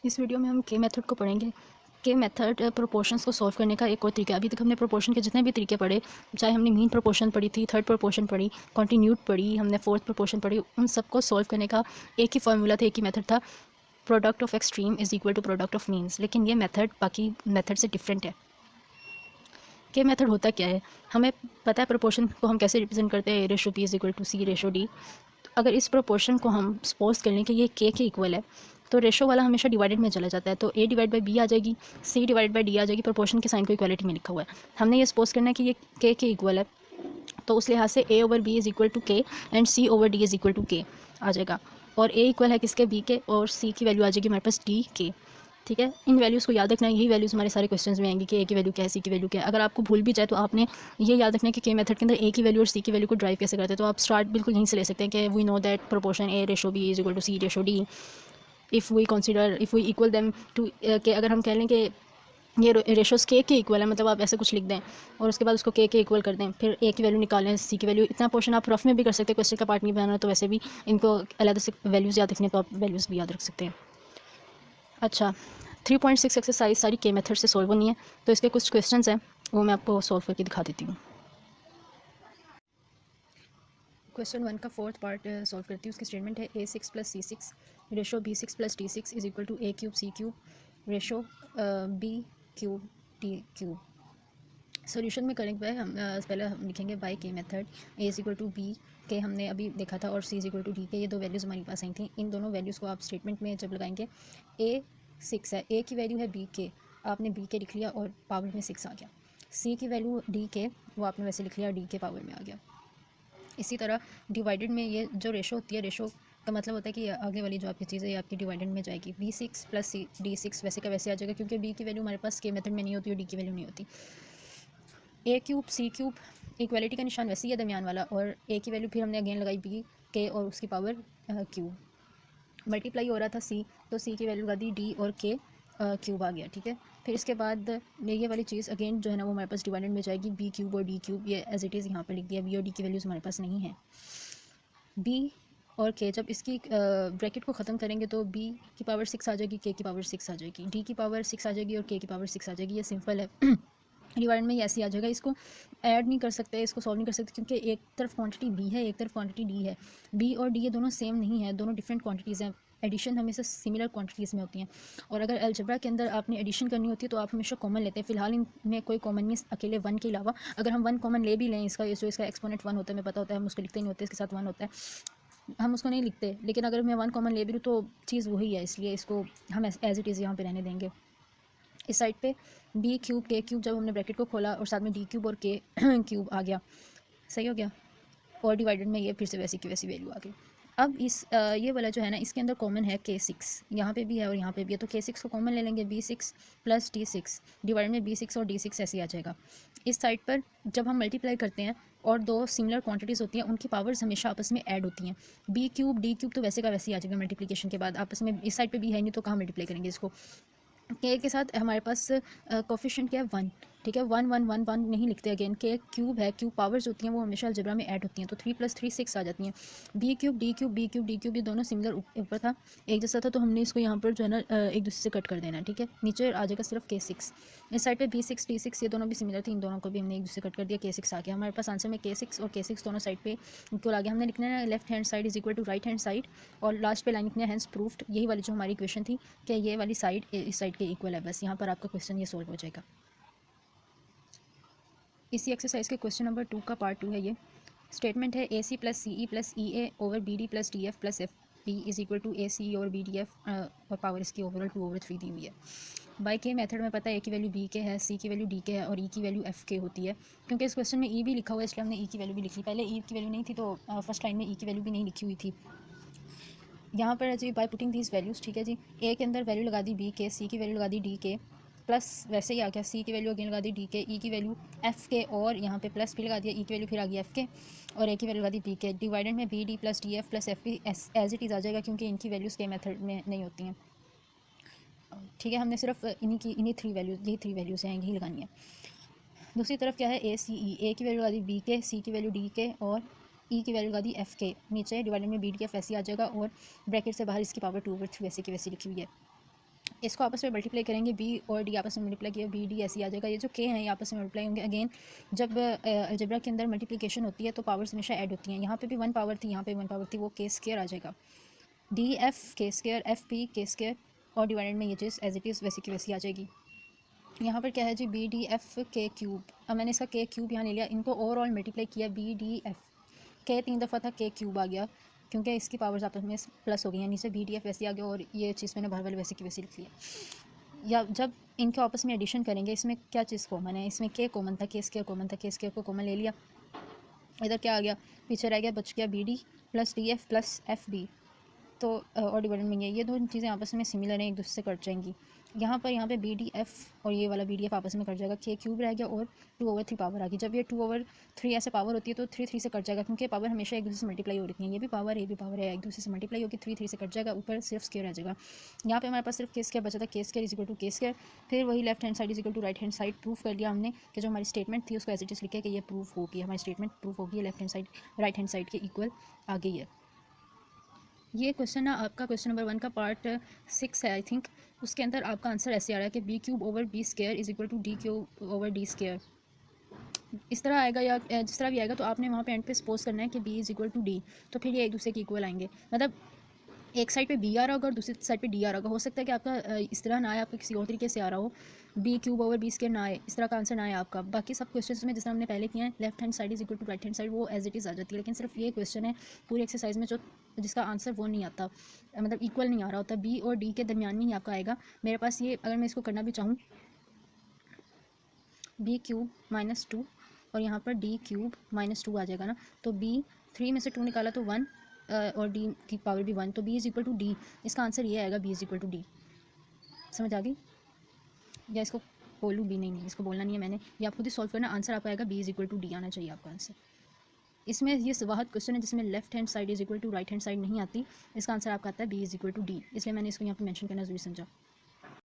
इस वीडियो में हम के मेथड को पढ़ेंगे। के मेथड प्रोपोर्शंस को सॉल्व करने का एक और तरीका है। अभी तक हमने प्रोपोर्शन के जितने भी तरीके पढ़े, चाहे हमने मीन प्रोपोर्शन पढ़ी थी, थर्ड प्रोपोर्शन पढ़ी, कॉन्टीन्यूड पढ़ी, हमने फोर्थ प्रोपोर्शन पढ़ी, उन सबको सॉल्व करने का एक ही फार्मूला था, एक ही मेथड था, product of extreme is equal to product of means. लेकिन ये मेथड बाकी मेथड से डिफरेंट है। के मेथड होता क्या है, हमें पता है प्रोपोर्शन को हम कैसे रिप्रेजेंट करते हैं, A ratio B is equal to C ratio D. अगर इस प्रोपोर्शन को हम सपोज कर लें कि ये के इक्वल है, तो रेशो वाला हमेशा डिवाइडेड में चला जाता है, तो ए डिवाइड बाई बी आ जाएगी, सी डिवाइड बाई डी आ जाएगी। प्रोपोर्शन के साइन को इक्वालिटी में लिखा हुआ है। हमने ये सपोज करना है कि ये के इक्वल है, तो उस लिहाज से A over B is equal to K and C over D is equal to K आ जाएगा। और ए इक्वल है किसके, बी के, और सी की वैल्यू आ जाएगी हमारे पास डी के। ठीक है, इन वैल्यूज़ को याद रखना है, यही वैल्यूज़ हमारे सारे क्वेश्चंस में आएंगी कि ए की वैल्यू क्या है, सी की वैल्यू क्या है। अगर आपको भूल भी जाए तो आपने ये याद रखना है कि के मेथड के अंदर ए की वैल्यू और सी की वैल्यू को ड्राइव कैसे करते हैं। तो आप स्टार्ट बिल्कुल यहीं से ले सकते हैं कि we know that proportion a ratio B is equal to C ratio d if we equal them to k. अगर हम कह लें कि ये रेशोस के इक्वल है, मतलब आप ऐसे कुछ लिख दें और उसके बाद उसको के इक्वल कर दें, फिर ए की वैल्यू निकालें, सी की वैल्यू। इतना पोर्शन आप रफ में भी कर सकते हैं, क्वेश्चन का पार्ट नहीं बनाना तो वैसे भी इनको अलग से वैल्यूज़ याद रखने तो आप वैल्यूज़ भी याद रख सकते हैं। अच्छा, 3.6 एक्सरसाइज सारी के मेथड से सॉल्व होनी है, तो इसके कुछ क्वेश्चंस हैं, वो मैं आपको सॉल्व करके दिखा देती हूँ। क्वेश्चन 1 का फोर्थ पार्ट सॉल्व करती हूँ। उसकी स्टेटमेंट है A6 plus C6 ratio B6 plus D6 is equal to A cube C cube ratio B cube D cube. Solution में करने के बाद हम पहले हम लिखेंगे by k method. A is equal to b k हमने अभी देखा था, और c is equal to d k, ये दो वैल्यूज़ हमारे पास आई थी। इन दोनों वैल्यूज़ को आप स्टेटमेंट में जब लगाएंगे, ए 6 है, ए की वैल्यू है बी के, आपने बी के लिख लिया और पावर में 6 आ गया। सी की वैल्यू डी के, वो आपने वैसे लिख लिया, डी के पावर में आ गया। इसी तरह डिवाइडेड में ये जो रेशो होती है, रेशो का मतलब होता है कि आगे वाली जो आपकी चीज़ है ये आपकी डिवाइडेड में जाएगी। B6 प्लस सी D6 वैसे का वैसे आ जाएगा, क्योंकि बी की वैल्यू हमारे पास के मेथड में नहीं होती और डी की वैल्यू नहीं होती। ए क्यूब सी क्यूब, इक्वालिटी का निशान वैसे ही है दरमियान वाला, और ए की वैल्यू फिर हमने अगेन लगाई बी के और उसकी पावर क्यूब। मल्टीप्लाई हो रहा था सी, तो सी की वैल्यू लगा दी डी और के क्यूब आ गया। ठीक है, फिर इसके बाद ये वाली चीज़ अगेन जो है ना वो हमारे पास डिवाइडेड में जाएगी, बी क्यूब और डी क्यूब, ये एज इट इज़ यहाँ पर लिख दिया। बी और डी की वैल्यूज़ हमारे पास नहीं है। बी और के जब इसकी ब्रैकेट को ख़त्म करेंगे तो बी की पावर 6 आ जाएगी, के की पावर 6 आ जाएगी, डी की पावर 6 आ जाएगी और के की पावर 6 आ जाएगी। ये सिंपल है। डिवाइड में ये ऐसे ही आ जाएगा। इसको ऐड नहीं कर सकते, इसको सॉल्व नहीं कर सकते, क्योंकि एक तरफ क्वांटिटी बी है, एक तरफ क्वांटिटी डी है। बी और डी ये दोनों सेम नहीं है, दोनों डिफरेंट क्वांटिटीज़ हैं। एडिशन हमेशा सिमिलर क्वांटिटीज़ में होती हैं, और अगर अलजेब्रा के अंदर आपने एडिशन करनी होती है तो आप हमेशा कॉमन लेते हैं। फिलहाल इनमें कोई कॉमन नहीं है अकेले वन के अलावा। अगर हम वन कॉमन ले भी लें, इसका जो इसका एक्सपोनेंट वन होता है, हमें पता होता है, हम उसको लिखते नहीं होते, इसके साथ वन होता है, हम उसको नहीं लिखते। लेकिन अगर मैं वन कॉमन ले भी लूँ तो चीज़ वही है, इसलिए इसको हम एज इट इज़ यहाँ पे रहने देंगे। इस साइड पे बी क्यूब के क्यूब, जब हमने ब्रैकेट को खोला और साथ में डी क्यूब और के क्यूब आ गया, सही हो गया, और डिवाइडेड में ये फिर से वैसी की वैसी वैल्यू आ गई। अब ये वाला जो है ना, इसके अंदर कॉमन है K6, यहाँ पे भी है और यहाँ पे भी है, तो K6 को कॉमन ले लेंगे, B6 प्लस D6 डिवाइड में B6 और D6 ऐसे ही आ जाएगा। इस साइड पर जब हम मल्टीप्लाई करते हैं और दो सिमिलर क्वांटिटीज़ होती हैं, उनकी पावर्स हमेशा आपस में ऐड होती हैं। बी क्यूब डी क्यूब तो वैसे का वैसे ही आ जाएगा मल्टीप्लिकेशन के बाद आपस में। इस साइड पे भी है नहीं तो कहाँ मल्टीप्लाई करेंगे इसको। के साथ हमारे पास कोफिशिएंट क्या है, वन। ठीक है, वन वन वन वन नहीं लिखते अगेन। के क्यूब है, क्यूब पावर्स होती हैं वो हमेशा अलजेब्रा में ऐड होती हैं, तो 3 + 3 6 आ जाती हैं। B cube d cube b cube d cube ये दोनों सिमिलर ऊपर था, एक जैसा था, तो हमने इसको यहाँ पर जो है ना एक दूसरे से कट कर देना है। ठीक है, नीचे आ जाएगा सिर्फ K6। इस साइड पे B6 D6 ये दोनों भी सिमिलर थी, इन दोनों को भी हमने एक दूसरे से कट कर दिया, K6 आ गया हमारे पास। आंसर में K6 और K6 दोनों साइड पे इक्वल आ गया। हमने लिखना है left hand side is equal to right hand side, और लास्ट पे लाइन लिखना है हैंस प्रूफ्ड। यही वाली जो हमारी इक्वेशन थी कि ये वाली साइड इस साइड के इक्वल है, बस यहाँ पर आपका क्वेश्चन ये सॉल्व हो जाएगा। इसी एक्सरसाइज के क्वेश्चन नंबर 2 का पार्ट 2 है ये। स्टेटमेंट है AC plus CE plus EA over BD plus DF plus FB is equal to ACE और BDF, और पावर इसकी ओवरऑल 2/3 दी हुई है। बाय के मेथड में पता है A की वैल्यू B के है, C की वैल्यू D के है और E की वैल्यू F के होती है। क्योंकि इस क्वेश्चन में E भी लिखा हुआ है, इसलिए हमने E की वैल्यू भी लिखी। पहले E की वैल्यू नहीं थी, तो फर्स्ट लाइन में E की वैल्यू भी नहीं लिखी हुई थी। यहाँ पर जी बाय पुटिंग दीज वैल्यूज़, ठीक है जी, ए के अंदर वैल्यू लगा दी बी के, सी की वैल्यू लगा दी डी के, प्लस वैसे ही आ गया सी की वैल्यू अगेन लगा दी डी के, ई की वैल्यू एफ के, और यहाँ पे प्लस भी लगा दिया, ई की वैल्यू फिर आ गई एफ के, और ए की वैल्यू लगा दी बी के। डिवाइडेड में b d plus d f plus f भी एज इट इज़ आ जाएगा, क्योंकि इनकी वैल्यूज़ के मेथड में नहीं होती हैं। ठीक है, हमने सिर्फ इन्हीं थ्री वैल्यूज़, यही थ्री वैल्यूज़ हैं, यही लगानी है। दूसरी तरफ क्या है, ACE, ए की वैल्यू लगा दी बी के, सी की वैल्यू डी के, और ई की वैल्यू लगा दी एफ के। नीचे डिवाइडेड में BDF ऐसे आ जाएगा, और ब्रैकेट से बाहर इसकी पावर 2/3 वैसे की वैसे लिखी हुई है। इसको आपस में मल्टीप्लाई करेंगे, बी और डी आपस में मल्टीप्लाई किया, बी डी ऐसे आ जाएगा। ये जो के हैं ये आपस में मल्टीप्लाई होंगे। अगेन जब अलजेब्रा के अंदर मल्टीप्लिकेशन होती है तो पावर्स हमेशा ऐड होती हैं। यहाँ पे भी 1 पावर थी, यहाँ पे 1 पावर थी, वो के स्क्वायर आ जाएगा। डी एफ के स्क्वायर, एफ पी के स्क्वायर, और डिवाइडेड में ये चीज़ एज इट इज़ वैसी की वैसी आ जाएगी। यहाँ पर क्या है जी, बी डी एफ के क्यूब। अब मैंने इसका के क्यूब यहाँ ले लिया, इनको ओवरऑल मल्टीप्लाई किया, बी डी एफ के 3 दफ़ा था, के क्यूब आ गया क्योंकि इसकी पावर्स आपस में प्लस हो गई हैं। नीचे बी डी एफ वैसे आ गया और ये चीज़ मैंने बाहर वाले वैसे की वैसी लिख लिया। या जब इनके आपस में एडिशन करेंगे, इसमें क्या चीज़ कॉमन है, इसमें के कॉमन था, के स्क्वायर कॉमन था, के स्क्वायर को कॉमन ले लिया। इधर क्या आ गया, पीछे रह गया, बच गया b d plus d f plus f b. तो और डिवाइडेड में ये दो चीज़ें आपस में सिमिलर हैं, एक दूसरे से कट जाएंगी। यहाँ पे बी डी एफ और ये वाला बी डी एफ आपस में कट जाएगा, के क्यूब रह गया और 2/3 पावर आ गई। जब ये 2/3 ऐसे पावर होती है तो 3 से कट जाएगा, क्योंकि पावर हमेशा एक दूसरे से मल्टीप्लाई हो रही है। ये भी पावर है, ये भी पावर है, एक दूसरे से मल्टीप्लाई होगी, 3 से कट जाएगा, ऊपर सिर्फ स्क्वायर रह जाएगा। यहाँ पे हमारे पास सिर्फ के स्क्वायर बचा था, k square is equal to k square. फिर वही left hand side is equal to right hand side proof कर लिया हमने कि जो हमारी स्टेटमेंट थी उसको एज इट इज लिखा कि ये प्रूफ होगी, हमारी स्टेटमेंट प्रूफ होगी, left hand side right hand side के इक्वल आ गई है। ये क्वेश्चन ना आपका क्वेश्चन नंबर 1 का पार्ट 6 है आई थिंक। उसके अंदर आपका आंसर ऐसे आ रहा है कि b cube over b square is equal to d cube over d square. इस तरह आएगा या जिस तरह भी आएगा तो आपने वहाँ पे एंड पे सपोज करना है कि b is equal to d, तो फिर ये एक दूसरे के इक्वल आएंगे। मतलब एक साइड पे बी आ रहा होगा और दूसरी साइड पे डी आ रहा होगा। हो सकता है कि आपका इस तरह ना आए, आपका किसी और तरीके से आ रहा हो, b cube over b square ना आए, इस तरह का आंसर ना आए आपका। बाकी सब क्वेश्चंस में जिस हमने पहले किए हैं, left hand side is equal to right hand side, वो एज इट इज़ आ जाती है। लेकिन सिर्फ ये क्वेश्चन है पूरी एक्सरसाइज में जो जिसका आंसर वो नहीं आता, मतलब इक्वल नहीं आ रहा होता, बी और डी के दरमियान में ही आपका आएगा। मेरे पास ये, अगर मैं इसको करना भी चाहूँ, बी क्यूब -2 और यहाँ पर डी क्यूब -2 आ जाएगा ना, तो बी 3 में से 2 निकाला तो 1 और डी की पावर भी 1, तो b is equal to d. इसका आंसर ये आएगा, b is equal to d. समझ आ गई? या इसको बोलूँ बी? नहीं, इसको बोलना नहीं है मैंने, ये आप खुद ही सॉल्व करना, आंसर आपका आएगा b is equal to d आना चाहिए आपका आंसर। इसमें ये वाहद क्वेश्चन है जिसमें left hand side is equal to right hand side नहीं आती, इसका आंसर आपका आता है b is equal to d, इसलिए मैंने इसको यहाँ पर मैंशन करना जरूरी समझा।